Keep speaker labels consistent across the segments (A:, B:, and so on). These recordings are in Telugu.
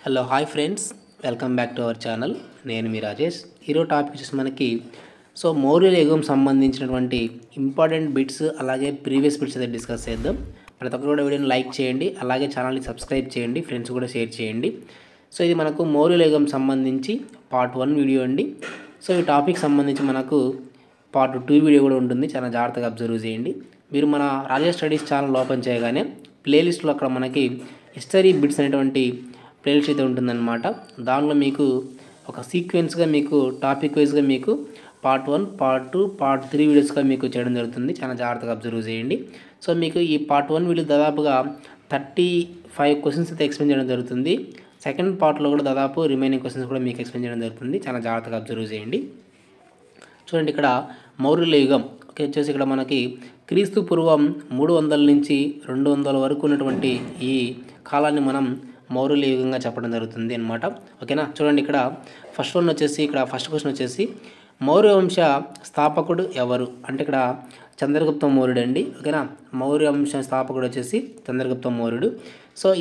A: Hello hi friends, welcome back to our channel. నేను మీ రాజేష్. ఈరోజు టాపిక్ వచ్చేసి మనకి మౌర్యుల యుగం సంబంధించినటువంటి ఇంపార్టెంట్ బిట్స్ అలాగే ప్రీవియస్ బిట్స్ అయితే డిస్కస్ చేద్దాం. ప్రతి ఒక్కరు కూడా వీడియోని లైక్ చేయండి, అలాగే ఛానల్ని సబ్స్క్రైబ్ చేయండి, ఫ్రెండ్స్ కూడా షేర్ చేయండి. ఇది మనకు మౌర్యుల యుగం సంబంధించి పార్ట్ 1 వీడియో అండి. ఈ టాపిక్ సంబంధించి మనకు పార్ట్ 2 వీడియో కూడా ఉంటుంది. చాలా జాగ్రత్తగా అబ్జర్వ్ చేయండి. మీరు మన రాజేష్ స్టడీస్ ఛానల్ ఓపెన్ చేయగానే ప్లేలిస్ట్లో అక్కడ మనకి హిస్టరీ బిట్స్ అనేటువంటి ప్లేలిస్ట్ అయితే ఉంటుందన్నమాట. దానిలో మీకు ఒక సీక్వెన్స్గా మీకు టాపిక్ వైజ్గా మీకు పార్ట్ 1, పార్ట్ 2, పార్ట్ 3 వీడియోస్గా మీకు చేయడం జరుగుతుంది. చాలా జాగ్రత్తగా అబ్జర్వ్ చేయండి. మీకు ఈ పార్ట్ 1 వీడియో దాదాపుగా 35 క్వశ్చన్స్ అయితే ఎక్స్ప్లెయిన్ చేయడం జరుగుతుంది. సెకండ్ పార్ట్లో కూడా దాదాపు రిమైనింగ్ క్వశ్చన్స్ కూడా మీకు ఎక్స్ప్లెయిన్ చేయడం జరుగుతుంది. చాలా జాగ్రత్తగా అబ్జర్వ్ చేయండి. చూడండి, ఇక్కడ మౌర్యుల యుగం వచ్చేసి ఇక్కడ మనకి క్రీస్తు పూర్వం 300 నుంచి 200 వరకు ఉన్నటువంటి ఈ కాలాన్ని మనం మౌర్యుల యుగంగా చెప్పడం జరుగుతుంది అన్నమాట. ఓకేనా. చూడండి, ఇక్కడ ఫస్ట్ క్వశ్చన్ వచ్చేసి మౌర్య వంశ స్థాపకుడు ఎవరు అంటే ఇక్కడ చంద్రగుప్త మౌర్యుడు అండి. ఓకేనా. మౌర్య వంశ స్థాపకుడు వచ్చేసి చంద్రగుప్త మౌర్యుడు.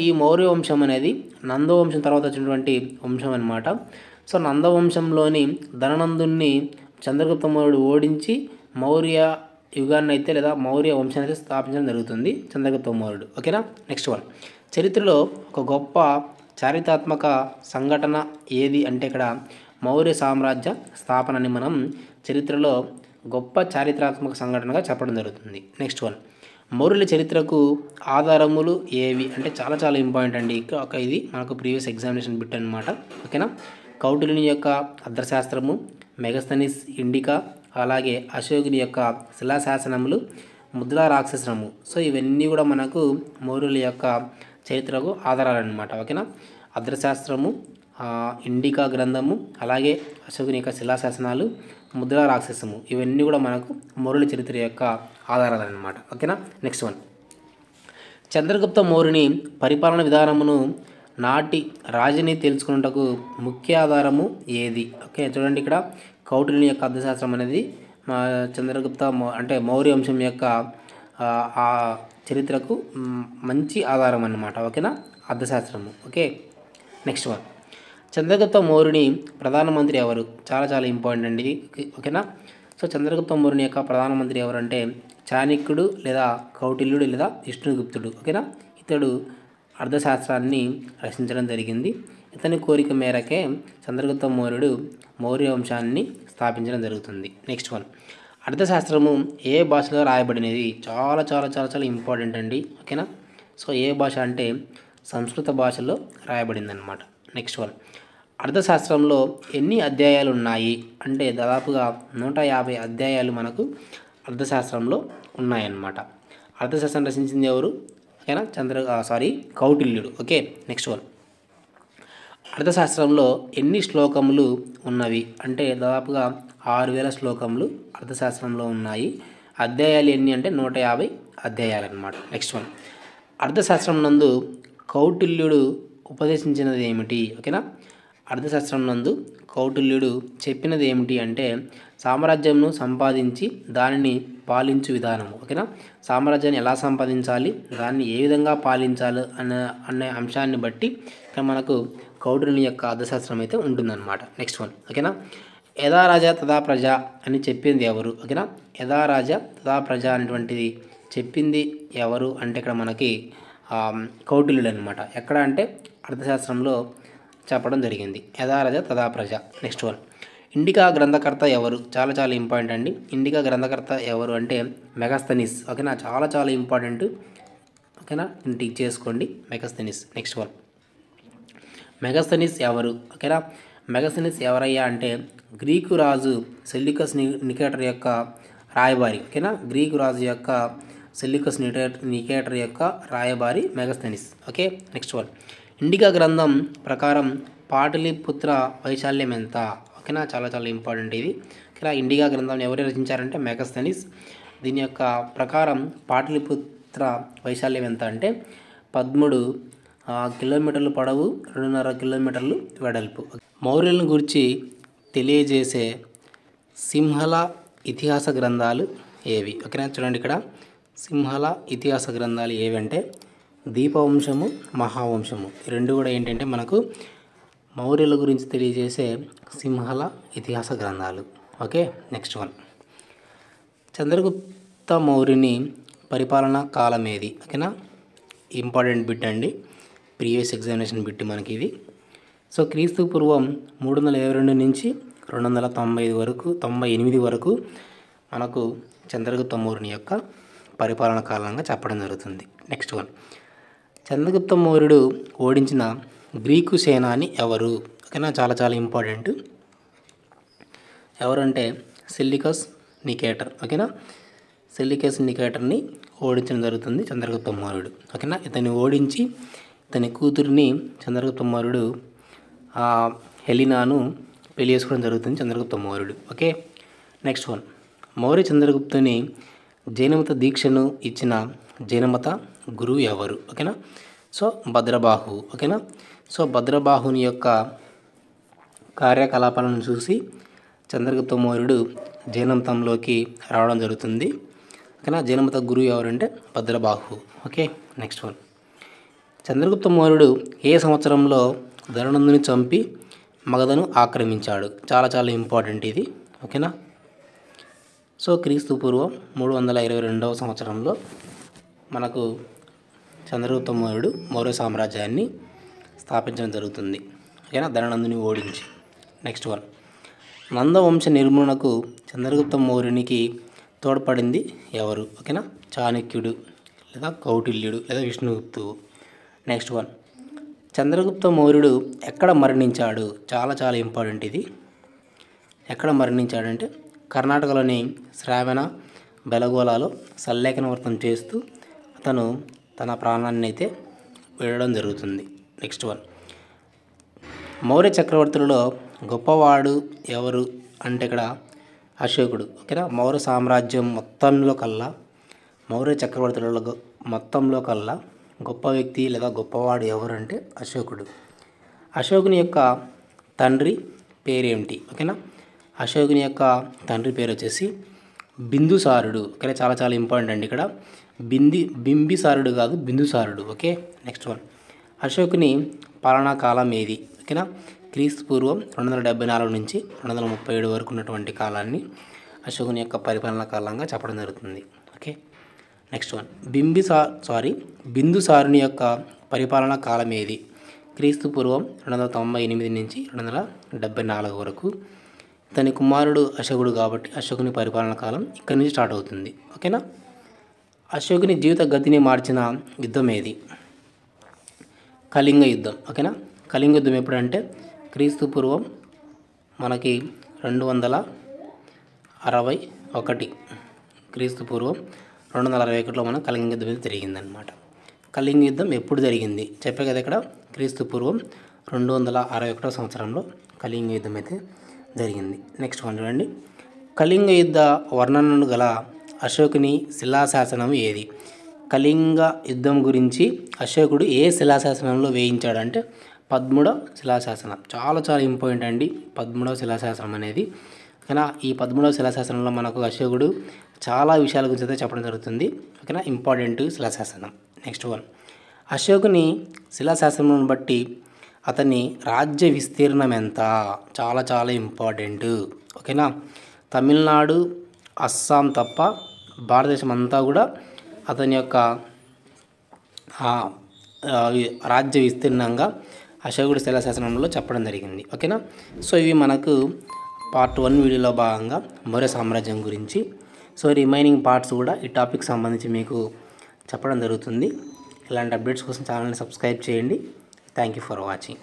A: ఈ మౌర్య వంశం అనేది నందవంశం తర్వాత వచ్చినటువంటి వంశం అన్నమాట. నందవంశంలోని ధననందుని చంద్రగుప్త మౌర్యుడు ఓడించి మౌర్య యుగాన్ని అయితే లేదా మౌర్య వంశాన్ని అయితే స్థాపించడం జరుగుతుంది చంద్రగుప్త మౌర్యుడు. ఓకేనా. నెక్స్ట్ వన్, చరిత్రలో ఒక గొప్ప చారిత్రాత్మక సంఘటన ఏది అంటే ఇక్కడ మౌర్య సామ్రాజ్య స్థాపనని మనం చరిత్రలో గొప్ప చారిత్రాత్మక సంఘటనగా చెప్పడం జరుగుతుంది. నెక్స్ట్ వన్, మౌర్యుల చరిత్రకు ఆధారములు ఏవి అంటే చాలా చాలా ఇంపార్టెంట్ అండి. ఇది మనకు ప్రీవియస్ ఎగ్జామినేషన్ బిట్ అనమాట. ఓకేనా. కౌటిల్యుని యొక్క అర్థశాస్త్రము, మెగస్తనీస్ ఇండికా, అలాగే అశోకుని యొక్క శిలాశాసనములు, ముద్రా రాక్షసనము. ఇవన్నీ కూడా మనకు మౌర్యుల యొక్క చరిత్రకు ఆధారాలన్నమాట. ఓకేనా. అర్థశాస్త్రము, ఇండికా గ్రంథము, అలాగే అశోకుని యొక్క శిలాశాసనాలు, ముద్రా రాక్షసము, ఇవన్నీ కూడా మనకు మౌర్యుల చరిత్ర యొక్క ఆధారాలన్నమాట. ఓకేనా. నెక్స్ట్ వన్, చంద్రగుప్త మౌర్యుని పరిపాలన విధానమును నాటి రాజుని తెలుసుకున్నటకు ముఖ్య ఆధారము ఏది? ఓకే, చూడండి, ఇక్కడ కౌటిల్యుని యొక్క అర్థశాస్త్రం అనేది చంద్రగుప్త అంటే మౌర్య వంశం యొక్క ఆ చరిత్రకు మంచి ఆధారం అన్నమాట. ఓకేనా, అర్థశాస్త్రము. ఓకే. నెక్స్ట్ వన్, చంద్రగుప్త మౌర్యుని ప్రధానమంత్రి ఎవరు? చాలా చాలా ఇంపార్టెంట్ అండి ఇది. ఓకేనా. చంద్రగుప్త మౌర్యుని యొక్క ప్రధానమంత్రి ఎవరు అంటే చాణక్యుడు లేదా కౌటిల్యుడు లేదా విష్ణుగుప్తుడు. ఓకేనా. ఇతడు అర్థశాస్త్రాన్ని రచించడం జరిగింది. ఇతని కోరిక మేరకే చంద్రగుప్త మౌర్యుడు మౌర్య వంశాన్ని స్థాపించడం జరుగుతుంది. నెక్స్ట్ వన్, అర్థశాస్త్రము ఏ భాషలో రాయబడినది? చాలా చాలా చాలా చాలా ఇంపార్టెంట్ అండి. ఓకేనా. ఏ భాష అంటే సంస్కృత భాషలో రాయబడింది అనమాట. నెక్స్ట్ వన్, అర్థశాస్త్రంలో ఎన్ని అధ్యాయాలు ఉన్నాయి అంటే దాదాపుగా 150 అధ్యాయాలు మనకు అర్థశాస్త్రంలో ఉన్నాయన్నమాట. అర్థశాస్త్రం రచించింది ఎవరు? ఓకేనా, కౌటిల్యుడు. ఓకే. నెక్స్ట్ వన్, అర్థశాస్త్రంలో ఎన్ని శ్లోకములు ఉన్నవి అంటే దాదాపుగా 6000 శ్లోకములు అర్థశాస్త్రంలో ఉన్నాయి. అధ్యాయాలు ఎన్ని అంటే 150 అధ్యాయాలు అన్నమాట. నెక్స్ట్ వన్, అర్థశాస్త్రం నందు కౌటిల్యుడు ఉపదేశించినది ఏమిటి? ఓకేనా. అర్థశాస్త్రం నందు కౌటిల్యుడు చెప్పినది ఏమిటి అంటే సామ్రాజ్యంను సంపాదించి దానిని పాలించు విధానము. ఓకేనా. సామ్రాజ్యాన్ని ఎలా సంపాదించాలి, దాన్ని ఏ విధంగా పాలించాలి అనే అంశాన్ని బట్టి ఇక్కడ మనకు కౌటిల్యుని యొక్క అర్థశాస్త్రం అయితే ఉంటుందన్నమాట. నెక్స్ట్ వన్, ఓకేనా. యథా రాజా తథా ప్రజ అని చెప్పింది ఎవరు? ఓకేనా. యథా రాజా తథా ప్రజ అనేటువంటిది చెప్పింది ఎవరు అంటే ఇక్కడ మనకి కౌటిల్యుడు అనమాట. ఎక్కడ అంటే అర్థశాస్త్రంలో చెప్పడం జరిగింది, యథా రాజా తథా ప్రజ. నెక్స్ట్ వన్, ఇండికా గ్రంథకర్త ఎవరు? చాలా చాలా ఇంపార్టెంట్ అండి. ఇండికా గ్రంథకర్త ఎవరు అంటే మెగస్తనీస్. ఓకేనా, చాలా చాలా ఇంపార్టెంట్. ఓకేనా, టిక్ చేసుకోండి, మెగస్తనీస్. నెక్స్ట్ వన్, మెగస్తనీస్ ఎవరు? ఓకేనా. మెగస్తనీస్ ఎవరయ్యా అంటే గ్రీకు రాజు సెల్యూకస్ నికేటర్ యొక్క రాయబారి. ఓకేనా, గ్రీకు రాజు యొక్క సెల్యూకస్ నికేటర్ యొక్క రాయబారి Megasthenes. Okay. Next one, indica గ్రంథం ప్రకారం పాటలీపుత్ర వైశాల్యం ఎంత? ఓకేనా, చాలా చాలా ఇంపార్టెంట్ ఇది. ఇక్కడ ఇండికా గ్రంథం ఎవరు రచించారంటే మెగస్తనీస్. దీని యొక్క ప్రకారం పాటలీపుత్ర వైశాల్యం ఎంత అంటే 13 కిలోమీటర్లు పొడవు, 2.5 కిలోమీటర్లు వెడల్పు. మౌర్యులను గురించి తెలియజేసే సింహళ ఇతిహాస గ్రంథాలు ఏవి? ఓకేనా. చూడండి, ఇక్కడ సింహళ ఇతిహాస గ్రంథాలు ఏవి అంటే దీపవంశము, మహావంశము ఈ రెండు కూడా ఏంటంటే మనకు మౌర్యుల గురించి తెలియజేసే సింహళ ఇతిహాస గ్రంథాలు. Okay, next one. చంద్రగుప్త మౌర్యుని పరిపాలనా కాలం ఏది? ఓకేనా, ఇంపార్టెంట్ బిట్ అండి, ప్రీవియస్ ఎగ్జామినేషన్ బిట్ మనకి ఇది. సో క్రీస్తు పూర్వం 322 నుంచి 295 వరకు 98 వరకు మనకు చంద్రగుప్త మౌర్యుని యొక్క పరిపాలన కాలంగా చెప్పడం జరుగుతుంది. Next one. చంద్రగుప్త మౌర్యుడు ఓడించిన గ్రీకు సేనాని ఎవరు? ఓకేనా, చాలా చాలా ఇంపార్టెంట్. ఎవరంటే సెల్యూకస్ నికేటర్. ఓకేనా, సెల్యూకస్ నికేటర్ని ఓడించడం జరుగుతుంది చంద్రగుప్త మౌర్యుడు. ఓకేనా, ఇతన్ని ఓడించి ఇతని కూతురిని చంద్రగుప్త మౌర్యుడు హెలినాను పెళ్లి చేసుకోవడం జరుగుతుంది చంద్రగుప్త మౌర్యుడు. Okay, next one. మౌర్య చంద్రగుప్తుని జైనమత దీక్షను ఇచ్చిన జైనమత గురువు ఎవరు? ఓకేనా, సో భద్రబాహు. ఓకేనా, సో భద్రబాహుని యొక్క కార్యకలాపాలను చూసి చంద్రగుప్త మౌర్యుడు జైనమతంలోకి రావడం జరుగుతుంది. ఓకేనా, జైనమత గురువు ఎవరంటే Bhadrabahu. Okay, next one. Chandragupta మౌర్యుడు ఏ సంవత్సరంలో ధననందుని చంపి మగధను ఆక్రమించాడు? చాలా చాలా ఇంపార్టెంట్ ఇది. ఓకేనా, సో క్రీస్తు పూర్వం 322వ సంవత్సరంలో మనకు చంద్రగుప్త మౌర్యుడు మౌర్య సామ్రాజ్యాన్ని స్థాపించడం జరుగుతుంది. ఓకేనా, ధననందుని ఓడించి. Next one. నందవంశ నిర్మూలనకు చంద్రగుప్త మౌర్యునికి తోడ్పడింది ఎవరు? ఓకేనా, చాణక్యుడు లేదా కౌటిల్యుడు లేదా విష్ణుగుప్తువు. Next one. చంద్రగుప్త మౌర్యుడు ఎక్కడ మరణించాడు? చాలా చాలా ఇంపార్టెంట్ ఇది. ఎక్కడ మరణించాడంటే కర్ణాటకలోని శ్రావణ బెలగోలాలో సల్లేఖన వ్రతం చేస్తూ అతను తన ప్రాణాన్ని అయితే విడడం జరుగుతుంది. Next one. మౌర్య చక్రవర్తులలో గొప్పవాడు ఎవరు అంటే ఇక్కడ అశోకుడు. ఓకేనా, మౌర్య సామ్రాజ్యం మొత్తంలో కల్లా మౌర్య చక్రవర్తులలో మొత్తంలో కల్లా గొప్ప వ్యక్తి లేదా గొప్పవాడు ఎవరంటే అశోకుడు. అశోకుని యొక్క తండ్రి పేరేమిటి? ఓకేనా, అశోకుని యొక్క తండ్రి పేరు వచ్చేసి బిందుసారుడు. ఓకే, చాలా చాలా ఇంపార్టెంట్ అండి ఇక్కడ. బింబిసారుడు కాదు, బిందుసారుడు. Okay, next one. అశోకుని పాలనా కాలం ఏది? ఓకేనా, క్రీస్తు పూర్వం 274 నుంచి 237 వరకు ఉన్నటువంటి కాలాన్ని అశోకుని యొక్క పరిపాలనా కాలంగా చెప్పడం జరుగుతుంది. Okay, next one. బిందుసారుని యొక్క పరిపాలనా కాలం ఏది? క్రీస్తు పూర్వం 298 నుంచి 274 వరకు. ఇతని కుమారుడు అశోకుడు కాబట్టి అశోకుని పరిపాలనా కాలం ఇక్కడి నుంచి స్టార్ట్ అవుతుంది. ఓకేనా, అశోకుని జీవిత గతిని మార్చిన యుద్ధం ఏది? కళింగ యుద్ధం. ఓకేనా, కళింగ యుద్ధం ఎప్పుడంటే క్రీస్తు పూర్వం మనకి 261. క్రీస్తు పూర్వం 261లో మన కళింగ యుద్ధం అయితే జరిగిందనమాట. కళింగ యుద్ధం ఎప్పుడు జరిగింది చెప్పే కదా ఇక్కడ. క్రీస్తు పూర్వం 261 సంవత్సరంలో కళింగ యుద్ధం అయితే జరిగింది. నెక్స్ట్ వన్ చూడండి. కళింగ యుద్ధ వర్ణనను గల అశోకుని శిలాశాసనం ఏది? కళింగ యుద్ధం గురించి అశోకుడు ఏ శిలాశాసనంలో వేయించాడంటే 13వ శిలాశాసనం. చాలా చాలా ఇంపార్టెంట్ అండి 13వ శిలాశాసనం అనేది. ఓకేనా, ఈ 13వ శిలాశాసనంలో మనకు అశోకుడు చాలా విషయాల గురించి అయితే చెప్పడం జరుగుతుంది. ఓకేనా, ఇంపార్టెంట్ శిలాశాసనం. Next one. అశోకుని శిలాశాసనం బట్టి అతని రాజ్య విస్తీర్ణం ఎంత? చాలా చాలా ఇంపార్టెంట్. ఓకేనా, తమిళనాడు, అస్సాం తప్ప భారతదేశం అంతా కూడా అతని యొక్క రాజ్య విస్తీర్ణంగా అశోకుడి శిలాశాసనంలో చెప్పడం జరిగింది. ఓకేనా, సో ఇవి మనకు పార్ట్ 1 వీడియోలో భాగంగా మౌర్య సామ్రాజ్యం గురించి. సో రిమైనింగ్ పార్ట్స్ కూడా ఈ టాపిక్ సంబంధించి మీకు చెప్పడం జరుగుతుంది. ఇలాంటి అప్డేట్స్ కోసం ఛానల్ని సబ్స్క్రైబ్ చేయండి. Thank you for watching.